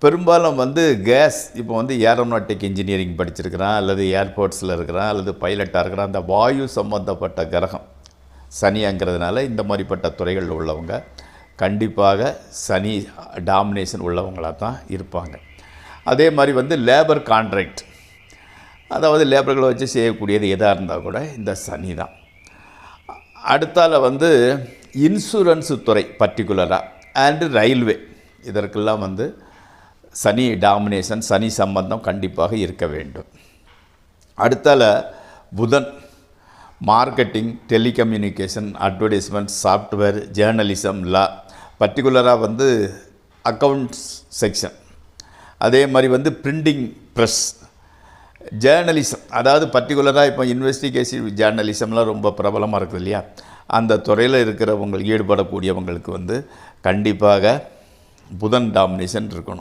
பெரும்பாலும் வந்து கேஸ் இப்போ வந்து ஏரோநாட்டிக் இன்ஜினியரிங் படிச்சிருக்கிறான், அல்லது ஏர்போர்ட்ஸில் இருக்கிறான், அல்லது பைலட்டாக இருக்கிறான். அந்த வாயு சம்பந்தப்பட்ட கிரகம் சனிங்கிறதுனால இந்த மாதிரிப்பட்ட துறைகளில் உள்ளவங்க கண்டிப்பாக சனி டாமினேஷன் உள்ளவங்களாக தான் இருப்பாங்க. அதே மாதிரி வந்து லேபர் கான்ட்ராக்ட், அதாவது லேபர்களை வச்சு செய்யக்கூடியது எதாக இருந்தால் கூட இந்த சனி தான். அடுத்தால வந்து இன்சூரன்ஸு துறை பர்டிகுலராக அண்டு ரயில்வே, இதற்கெல்லாம் வந்து சனி டாமினேஷன், சனி சம்பந்தம் கண்டிப்பாக இருக்க வேண்டும். அடுத்தால புதன் marketing, telecommunication, advertisement, software, journalism, law, பர்டிகுலராக வந்து அக்கௌண்ட்ஸ் செக்ஷன், அதே மாதிரி வந்து பிரிண்டிங் ப்ரெஸ், ஜேர்னலிசம், அதாவது பர்டிகுலராக இப்போ இன்வெஸ்டிகேட்டிவ் ஜேர்னலிசம்லாம் ரொம்ப பிரபலமாக இருக்குது இல்லையா, அந்த துறையில் இருக்கிறவங்களுக்கு ஈடுபடக்கூடியவங்களுக்கு வந்து கண்டிப்பாக புதன் டாமினேஷன் இருக்கணும்.